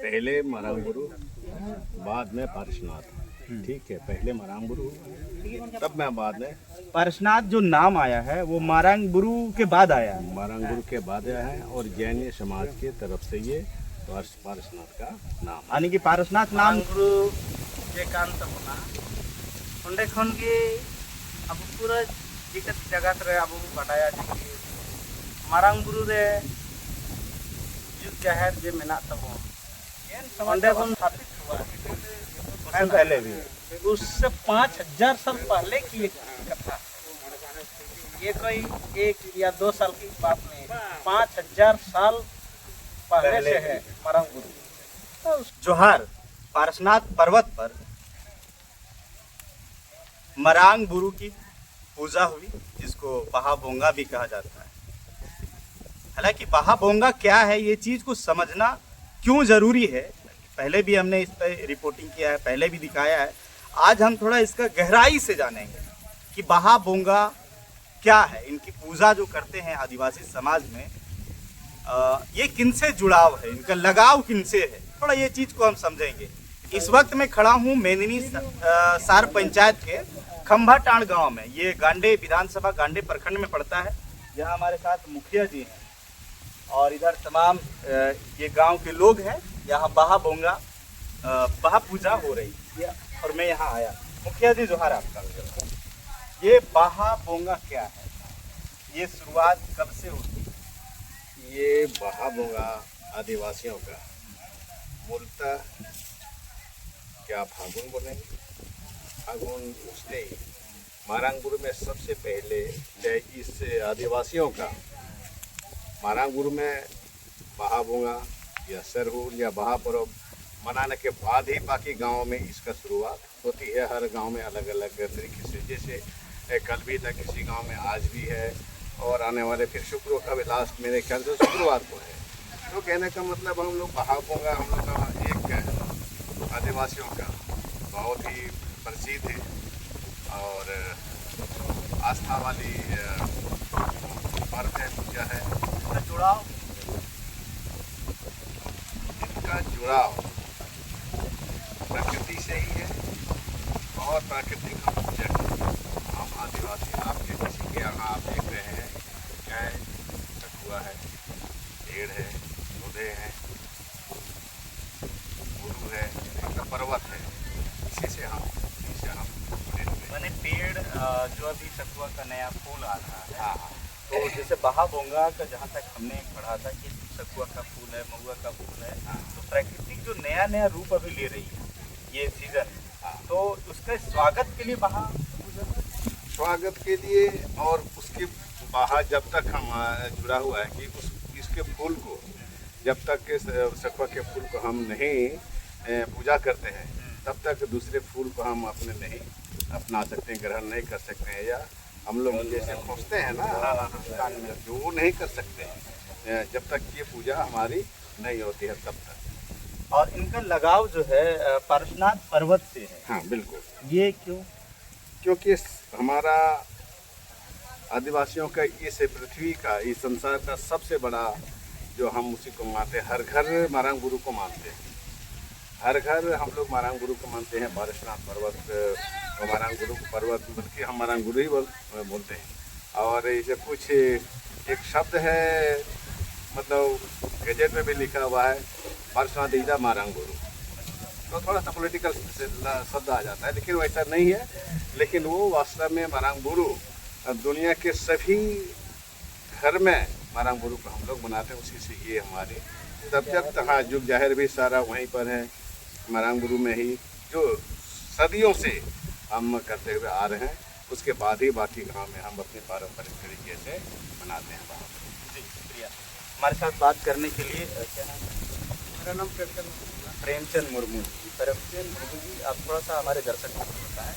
पहले मरांगुरु, बाद में पारसनाथ। ठीक है, पहले मरांगुरु, तब मैं बाद में पारसनाथ जो नाम आया है वो मारंगबुरु के बाद आया है। मरांगुरु के बाद आया है और जैन समाज के तरफ से ये पारसनाथ का नाम है। यानी कि पारसनाथ नाम गुरु एकांत होना उन्हें खन के अब पूरा जिकत जगत रे अब बटाया जी मारांग गुरु रे युग जहर जे मेना तबो उन्हें खन स्थापित हुआ उससे पहले भी उससे 5000 साल पहले की एक कथा। ये कोई 1 या 2 साल की बात नहीं, 5000 साल पहले से है मारांग गुरु। जोहार पारसनाथ पर्वत पर मरांगबुरु की पूजा हुई, जिसको बहाबोंगा भी कहा जाता है। हालांकि बहाबोंगा क्या है, ये चीज को समझना क्यों जरूरी है, पहले भी हमने इस पर रिपोर्टिंग किया है, पहले भी दिखाया है। आज हम थोड़ा इसका गहराई से जानेंगे कि बहाबोंगा क्या है, इनकी पूजा जो करते हैं आदिवासी समाज में, ये किनसे जुड़ाव है, इनका लगाव किनसे है, थोड़ा ये चीज को हम समझेंगे। इस वक्त मैं खड़ा हूँ मेदिनी सार पंचायत के खंभाटाण गांव में। ये गांडे विधानसभा गांडे प्रखंड में पड़ता है। यहाँ हमारे साथ मुखिया जी हैं और इधर तमाम ये गांव के लोग हैं। यहाँ बहाबोंगा बहा पूजा हो रही है और मैं यहाँ आया। मुखिया जी जोहार आपका। ये बहाबोंगा क्या है, ये शुरुआत कब से होती है? ये बहाबोंगा आदिवासियों का मूलतः क्या फागुन बोलेंगे, फागुन उसने ही मारांगुरु में सबसे पहले इस आदिवासियों का मारांगुरु में बहाबोंगा या सरहुल या बहापर्व मनाने के बाद ही बाकी गांवों में इसका शुरुआत होती है। हर गांव में अलग अलग तरीके से, जैसे कल भी था किसी गांव में, आज भी है और आने वाले फिर शुक्र का भी लास्ट मेरे ख्याल से शुक्रवार को है। तो कहने का मतलब हम लोग बहाबोंगा हम लोग का एक आदिवासियों का बहुत ही प्रसिद्ध है और आस्था वाली पर्व है, पूजा है। इनका जुड़ाव प्रकृति से ही है और प्राकृतिक हम पूजा करते हैं। हम आदिवासी आपके किसी के यहाँ आप देख रहे हैं गाय सखुआ है, पेड़ है, पौधे हैं, गुरु है, एक पर्वत है, इसी से हम जुड़े हुए हैं। मैंने पेड़ जो अभी सखुआ का नया फूल आ रहा है, हाँ, तो जैसे बहाबोंगा का जहाँ तक हमने पढ़ा था कि सखुआ का फूल है, महुआ का फूल है, तो प्रकृति जो नया नया रूप अभी ले रही है ये सीजन, तो उसका स्वागत के लिए बहा स्वागत के लिए और उसके बाहर जब तक हम जुड़ा हुआ है कि इसके फूल को जब तक के सखुआ के फूल को हम नहीं पूजा करते हैं तब तक दूसरे फूल को हम अपने नहीं अपना सकते हैं, ग्रहण नहीं कर सकते हैं, या हम लोग जैसे खोजते हैं ना कान में, जो वो नहीं कर सकते हैं जब तक ये पूजा हमारी नहीं होती है तब तक। और इनका लगाव जो है पारसनाथ पर्वत से है। हाँ बिल्कुल। ये क्यों? क्योंकि हमारा आदिवासियों का इस पृथ्वी का, इस संसार का सबसे बड़ा जो हम उसी को मानते हैं, हर घर मारांगबुरु को मानते हैं, हर घर हम लोग मारांगबुरु को मानते हैं। पारसनाथ पर्वत मारांगबुरु पर्वत, बल्कि हम मारांगबुरु ही बोलते हैं। और इसे कुछ एक शब्द है, मतलब गजट में भी लिखा हुआ है पारसनाथ ईजा मारांगबुरु, तो थोड़ा सा पॉलिटिकल शब्द आ जाता है, लेकिन वैसा नहीं है। लेकिन वो वास्तव में मारांगबुरु दुनिया के सभी घर में मारांगबुरु को हम लोग मनाते हैं, उसी से ये हमारे तब जब हाँ युग जाहिर भी सारा वहीं पर है मारांगबुरु में ही, जो सदियों से हम करते हुए आ रहे हैं। उसके बाद ही बाकी गांव में हम अपने पारंपरिक तरीके से मनाते हैं। जी शुक्रिया हमारे साथ बात करने के लिए। क्या नाम है? मेरा नाम प्रेमचंद मुर्मू। प्रेमचंद मुर्मू जी, आप थोड़ा सा हमारे दर्शक को बताएं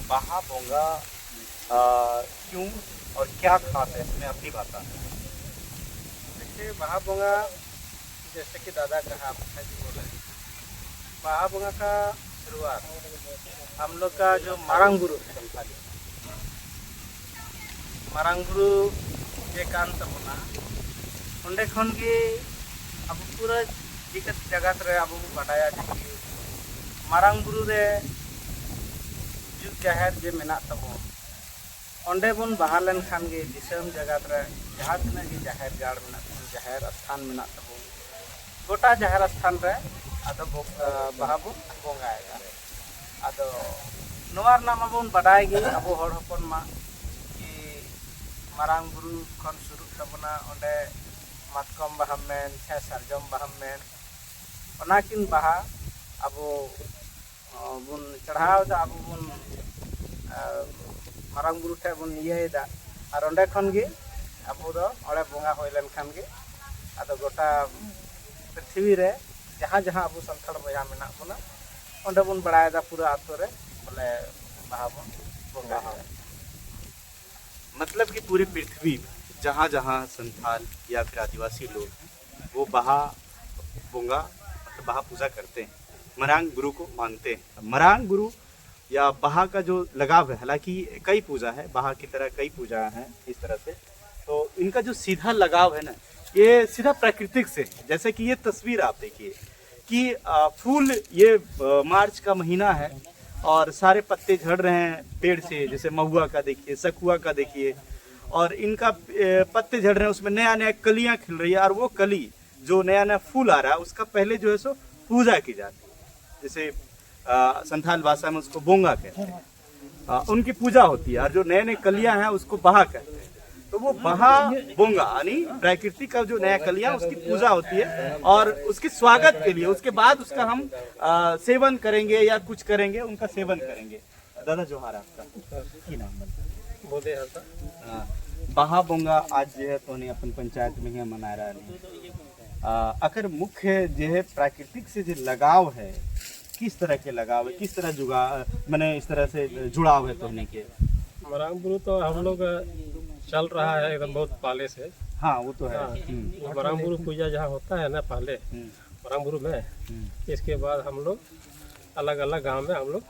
बहाबोंगा क्यों और क्या खास है इसमें, अपनी बात है। देखिए बहाबोंगा जैसे कि दादा कहा, आपका जी बोला, बहाबोंगा का शुरुआत हम लोग का जो मारांगबुरु है, मारांगबुरु एकांत होना उन्हें खन के अब पूरा जिकत जगत रे अब बाडाया जे मारांग बुरु रे जुग जाहिर जे मेना तबो ओंडे बन बहा लेन खान गे दिसम जगत रे जहाँ तना गे जाहिर गाड़ मेना जाहिर स्थान मेना तबो गोटा जाहिर स्थान रे आदो बहा बन बोंगाएगा आदो नोवार नाम बन बाडाय गे अब हर हपन मा कि मारांग बुरु खन शुरू तबना ओंडे मातकम बहा मेन छे सरजम बहा मेन ओनाकिन बहा अब बुन चढ़ाव दा अब बुन मारांग बुरु ठे बुन इये दा और ओंडे खन गे अब दो ओड़े बोंगा होय लेन खान गे आदो गोटा पृथ्वी रे जहाँ जहाँ अब संथाल बया मेना बना ओंडे बुन बड़ाय दा पूरा आतो रे बोले बहा बुन बोंगा मतलब कि पूरे पृथ्वी में जहाँ जहाँ संथाल या फिर आदिवासी लोग हैं वो बहा बोंगा मतलब बहा पूजा करते हैं, मरांग गुरु को मानते हैं। मरांग गुरु या बहा का जो लगाव है, हालांकि कई पूजा है, बहा की तरह कई पूजा हैं इस तरह से, तो इनका जो सीधा लगाव है ना, ये सीधा प्राकृतिक से। जैसे कि ये तस्वीर आप देखिए कि फूल, ये मार्च का महीना है और सारे पत्ते झड़ रहे हैं पेड़ से, जैसे महुआ का देखिए, सखुआ का देखिए, और इनका पत्ते झड़ रहे हैं, उसमें नया नया कलियां खिल रही है, और वो कली जो नया नया फूल आ रहा है उसका पहले जो है सो पूजा की जाती है। जैसे संथाल भाषा में उसको बोंगा कहते हैं, उनकी पूजा होती है, और जो नए नए कलियां हैं उसको बहा कहते हैं। तो वो बहा बोंगा यानी प्रकृति का जो नया कलियां उसकी पूजा होती है, और उसके स्वागत के लिए उसके बाद उसका हम सेवन करेंगे या कुछ करेंगे, उनका सेवन करेंगे। दादा जोहार, आपका की नाम बोले बहा बोंगा आज जो है तो अपन पंचायत में ही मना रहा है। अगर मुख्य जो है प्राकृतिक से जो लगाव है, किस तरह के लगाव है, किस तरह जुगा मैंने इस तरह से जुड़ाव है तो के मारांग बुरु तो हम लोग चल रहा है एकदम बहुत पहले से। हाँ वो तो है। हाँ, मारांग बुरु पूजा जहाँ होता है ना पहले मारांग बुरु में, इसके बाद हम लोग अलग अलग गांव में हम लोग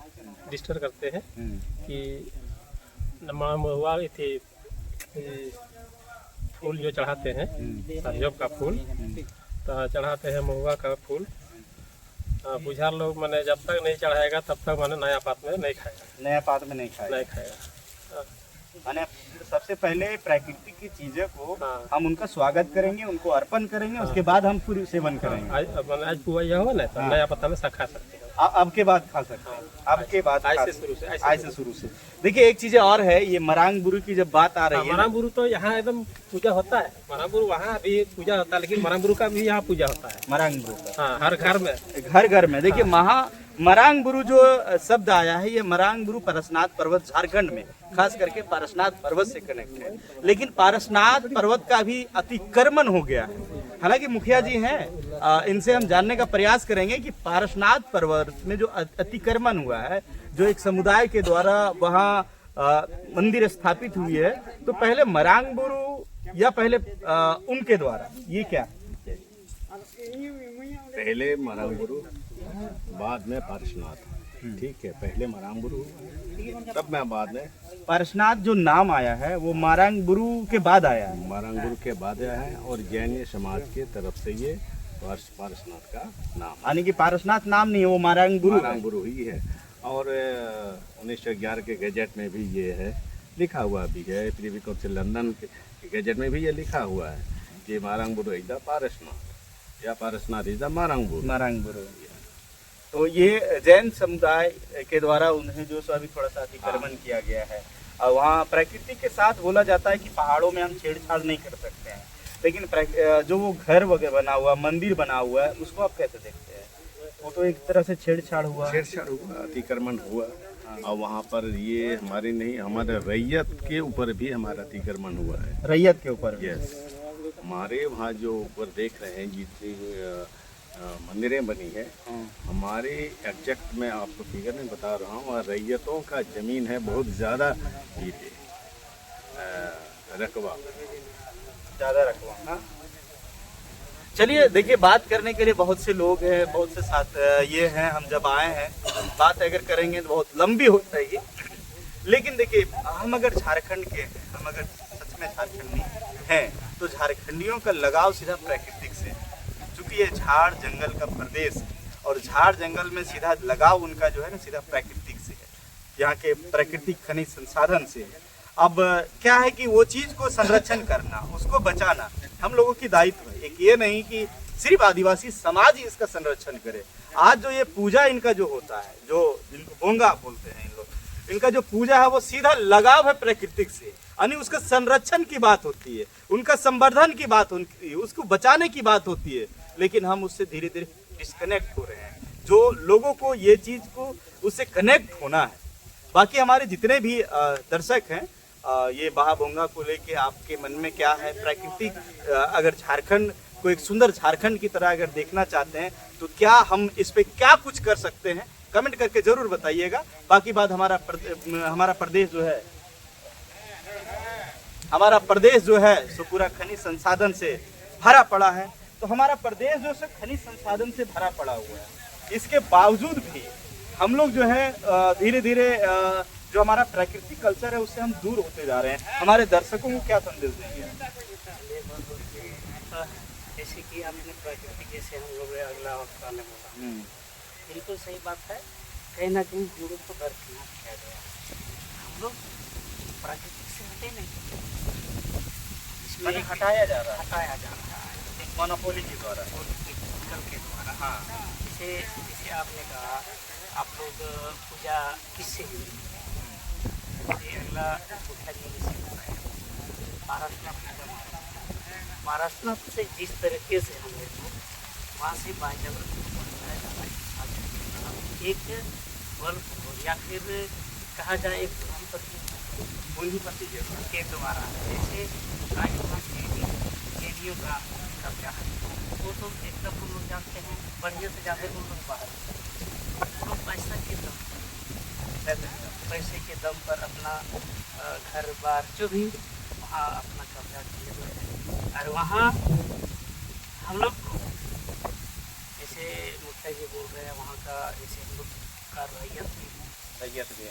रजिस्टर करते हैं कि महुआ थी फूल जो चढ़ाते हैं, सरजब का फूल तो चढ़ाते हैं, महुआ का फूल बुझार लोग मैंने जब तक नहीं चढ़ाएगा तब तक मैंने नया पात में नहीं खाएगा, नया पात में नहीं खाएगा। मैंने सबसे पहले प्राकृतिक की चीजें को हम उनका स्वागत करेंगे, उनको अर्पण करेंगे, उसके बाद हम पूरी सेवन करेंगे। आज पुआ यह हो ना तो नया पत्ता में सब खा सकते हैं, अब के बाद खा सकते हैं, अब के बाद ऐसे शुरू से। देखिए एक चीज और है, ये मरांग बुरु की जब बात आ रही है, मरांग बुरु तो यहाँ एकदम पूजा होता है, मरांग बुरु वहाँ भी पूजा होता है, लेकिन मरांग बुरु का भी यहाँ पूजा होता है। मरांग बुरु का हाँ, हर घर में, घर घर में। देखिए मरांग बुरु जो शब्द आया है, ये मरांग बुरु पारसनाथ पर्वत झारखंड में, खास करके पारसनाथ पर्वत से कनेक्ट है, लेकिन पारसनाथ पर्वत का भी अतिक्रमण हो गया है। हालांकि मुखिया जी हैं, इनसे हम जानने का प्रयास करेंगे कि पारसनाथ पर्वत में जो अतिक्रमण हुआ है, जो एक समुदाय के द्वारा वहाँ मंदिर स्थापित हुई है, तो पहले मरांग बुरु या पहले उनके द्वारा, ये क्या? पहले मरांग बुरु, बाद में पारसनाथ। ठीक है, पहले मरांग बुरु तब मैं बाद में पारसनाथ जो नाम आया है वो मरांग बुरु के बाद आया है, मरांग बुरु के बाद आया है, और जैन समाज के तरफ से ये पारसनाथ का नाम, यानी कि पारसनाथ नाम नहीं है, वो मरांग बुरु ही है। और 1911 के गैजेट में भी ये है, लिखा हुआ भी है, प्रीवी काउंसिल लंदन के गैजेट में भी ये लिखा हुआ है कि मरांग बुरु इज द पारसनाथ या पारसनाथ इज द मरांग बुरु। तो ये जैन समुदाय के द्वारा उन्हें जो सो अभी थोड़ा सा अतिक्रमण किया गया है, और वहाँ प्रकृति के साथ बोला जाता है कि पहाड़ों में हम छेड़छाड़ नहीं कर सकते हैं, लेकिन जो वो घर वगैरह बना हुआ, मंदिर बना हुआ है, उसको आप कैसे देखते हैं? वो तो एक तरह से छेड़छाड़ हुआ, अतिक्रमण हुआ। और वहाँ पर ये हमारे नहीं, हमारे रैयत के ऊपर भी हमारा अतिक्रमण हुआ है। रैयत के ऊपर? यस, हमारे वहाँ जो ऊपर देख रहे हैं जितनी मंदिरें बनी है, हमारे एग्जैक्ट मैं आपको फिगर में बता रहा हूँ, और रैयतों का जमीन है बहुत ज़्यादा, ये रकबा ज़्यादा रकबा। हाँ, चलिए देखिए, बात करने के लिए बहुत से लोग हैं, बहुत से साथ ये हैं, हम जब आए हैं बात अगर करेंगे तो बहुत लंबी हो जाएगी, लेकिन देखिए हम अगर झारखंड के हैं, हम अगर सच में झारखंडी हैं, तो झारखंडियों का लगाव सीधा प्राकृतिक से, क्योंकि चूंकि ये झाड़ जंगल का प्रदेश है और झाड़ जंगल में सीधा लगाव उनका जो है ना सीधा प्राकृतिक से है, यहाँ के प्राकृतिक खनिज संसाधन से है। अब क्या है कि वो चीज को संरक्षण करना, उसको बचाना हम लोगों की दायित्व है। एक ये नहीं कि सिर्फ आदिवासी समाज ही इसका संरक्षण करे। आज जो ये पूजा इनका जो होता है, जो जिनको बोंगा बोलते हैं इन लोग, इनका जो पूजा है वो सीधा लगाव है प्राकृतिक से, यानी उसका संरक्षण की बात होती है, उनका संवर्धन की बात होती है, उसको बचाने की बात होती है। लेकिन हम उससे धीरे धीरे डिस्कनेक्ट हो रहे हैं। जो लोगों को ये चीज को उससे कनेक्ट होना है। बाकी हमारे जितने भी दर्शक हैं, ये बहाबोंगा को लेके आपके मन में क्या है? प्राकृतिक अगर झारखंड को एक सुंदर झारखंड की तरह अगर देखना चाहते हैं तो क्या हम इस पे क्या कुछ कर सकते हैं, कमेंट करके जरूर बताइएगा। बाकी बात हमारा प्रदेश जो है सो पूरा खनिज संसाधन से भरा पड़ा है। तो हमारा प्रदेश जो है खनिज संसाधन से भरा पड़ा हुआ है। इसके बावजूद भी हम लोग जो है धीरे धीरे जो हमारा प्राकृतिक कल्चर है उससे हम दूर होते जा रहे हैं। हमारे दर्शकों को क्या संदेश देंगे? जैसे कि आपने प्राकृतिक, जैसे हम लोग अगला वक्ता ने बोला, बिल्कुल सही बात है। कहीं ना कहीं हम लोग को दरकिनार किया गया। हम लोग प्राकृतिक से हटे नहीं, इसमें हटाया जा रहा है एक मोनोपोली के द्वारा, जंगल के द्वारा। हाँ, जैसे आपने कहा आप लोग पूजा किससे हुई? अगला पूछा जी से महाराष्ट्र से जिस तरीके से हम लोग वहाँ से बाईजबर एक वर्ग या फिर कहा जाए एक पूंजीपति के द्वारा, जैसे आज वहाँ केडियों का कब्जा है, वो तो एकदम हम लोग जानते हैं, बढ़िया से ज़्यादा हम लोग बाहर तो पैसे के दम पर अपना घर बार जो भी वहाँ अपना कब्जा किए हुए हैं। और वहाँ हम लोग जैसे मुखिया जी बोल रहे हैं, वहाँ का जैसे हम लोग का रैयत भी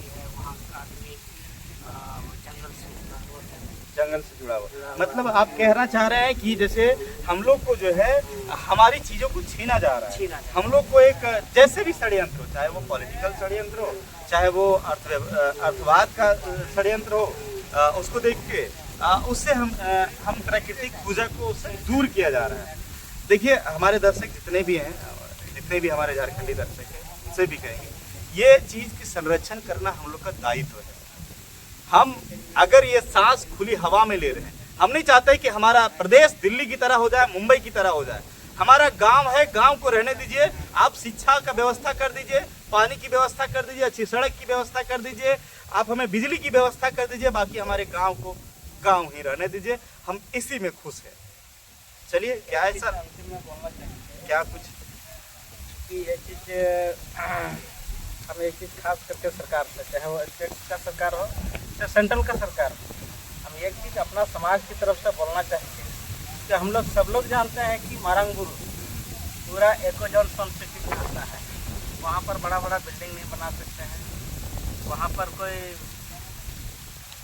है, वहाँ का आदमी जंगल से जुड़ा हुआ। मतलब आप कहना चाह रहे हैं कि जैसे हम लोग को जो है हमारी चीजों को छीना जा रहा है। हम लोग को एक जैसे भी षड्यंत्र हो, चाहे वो पॉलिटिकल षड्यंत्र हो, चाहे वो अर्थवाद का षड्यंत्र हो, उसको देख के उससे हम प्राकृतिक पूजा को उससे दूर किया जा रहा है। देखिए हमारे दर्शक जितने भी हैं, जितने भी हमारे झारखंडी दर्शक हैं, उनसे भी कहेंगे ये चीज की संरक्षण करना हम लोग का दायित्व है। हम अगर ये सांस खुली हवा में ले रहे हैं, हम नहीं चाहते कि हमारा प्रदेश दिल्ली की तरह हो जाए, मुंबई की तरह हो जाए। हमारा गांव है, गांव को रहने दीजिए। आप शिक्षा का व्यवस्था कर दीजिए, पानी की व्यवस्था कर दीजिए, अच्छी सड़क की व्यवस्था कर दीजिए, आप हमें बिजली की व्यवस्था कर दीजिए। बाकी हमारे गांव को गांव ही रहने दीजिए, हम इसी में खुश हैं। चलिए, क्या है सर, क्या कुछ कि ये चीज़ हम एक चीज़ खास करके सरकार से, चाहे वो स्टेट का सरकार हो चाहे सेंट्रल का सरकार हो, हम एक चीज़ अपना समाज की तरफ से बोलना चाहते हैं कि हम लोग सब लोग जानते हैं कि मारंगबुरु पूरा इकोजोन सेंसिटिव आता है। वहाँ पर बड़ा बड़ा बिल्डिंग नहीं बना सकते हैं, वहाँ पर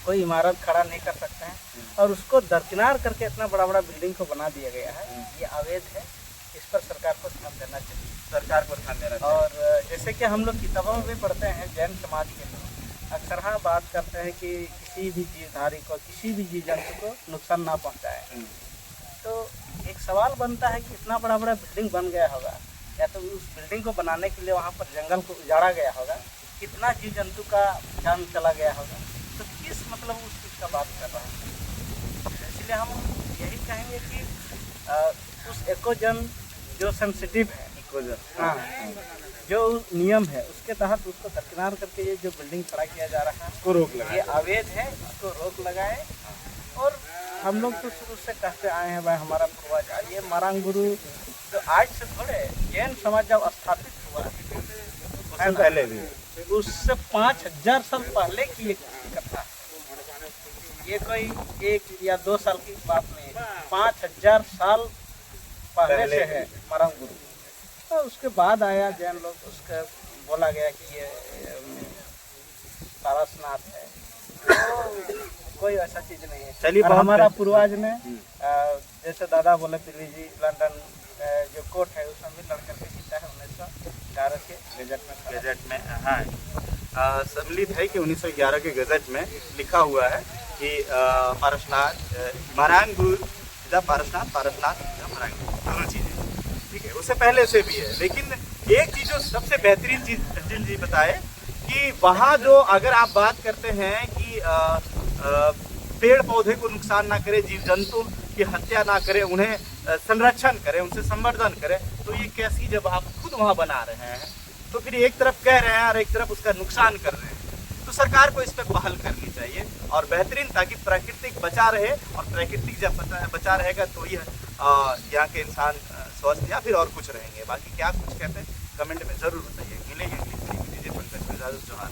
कोई इमारत खड़ा नहीं कर सकते हैं, और उसको दरकिनार करके इतना बड़ा बड़ा बिल्डिंग को बना दिया गया है। ये अवैध है, इस पर सरकार को ध्यान देना चाहिए। सरकार को ध्यान देना चाहिए। और जैसे कि हम लोग किताबों में भी पढ़ते हैं, जैन समाज के लोग अक्सर हाँ बात करते हैं कि किसी भी जीवधारी को, किसी भी जीव जंतु को नुकसान ना पहुंचाए। तो एक सवाल बनता है कि इतना बड़ा बड़ा बिल्डिंग बन गया होगा, या तो उस बिल्डिंग को बनाने के लिए वहाँ पर जंगल को उजाड़ा गया होगा, कितना जीव जंतु का जान चला गया होगा, तो किस मतलब उस चीज़ का बात कर रहे हैं। इसलिए हम यही कहेंगे कि उस इकोजोन जो सेंसिटिव है, हाँ, जो नियम है उसके तहत उसको दरकिनार करके ये जो बिल्डिंग खड़ा किया जा रहा है उसको रोक लगाए, ये अवैध है, इसको रोक लगाए। और हम लोग तो शुरू से कहते आए हैं, भाई हमारा पूर्वज, ये मारंगबुरु तो आज से थोड़े, जैन समाज जब स्थापित हुआ उससे पहले भी, उससे 5000 साल पहले की एक कथा है। ये कोई 1 या 2 साल की बात नहीं है, 5000 साल पहले से है मारंगबुरु। तो उसके बाद आया जैन लोग, उसका बोला गया कि ये सारस्वत है, तो कोई ऐसा चीज़ नहीं है। चलिए, हमारा पूर्वज ने जैसे दादा बोले पृथ्वी जी लंदन जो कोर्ट है उसमें भी लड़ करके जीता है 1911 के गजट में। गजट में हाँ सम्मिलित है कि 1911 के गजट में लिखा हुआ है कि पारसनाथ मरांग गुरु पारसनाथ मरांग दोनों चीज़ें, ठीक है। उससे पहले से भी है, लेकिन एक चीज़ जो सबसे बेहतरीन चीज़ तंजिल जी बताए कि वहाँ जो अगर आप बात करते हैं कि पेड़ पौधे को नुकसान ना करे, जीव जंतु की हत्या ना करे, उन्हें संरक्षण करें, उनसे संवर्धन करें, तो ये कैसी जब आप खुद वहाँ बना रहे हैं तो फिर एक तरफ कह रहे हैं और एक तरफ उसका नुकसान कर रहे हैं। तो सरकार को इस पर पहल करनी चाहिए और बेहतरीन, ताकि प्राकृतिक बचा रहे, और प्राकृतिक जब बचा रहेगा तो ये यहाँ के इंसान स्वस्थ या फिर और कुछ रहेंगे। बाकी क्या कुछ कहते हैं कमेंट में ज़रूर बताइए। मिलेंगे पंकज मिर्जा जोहार।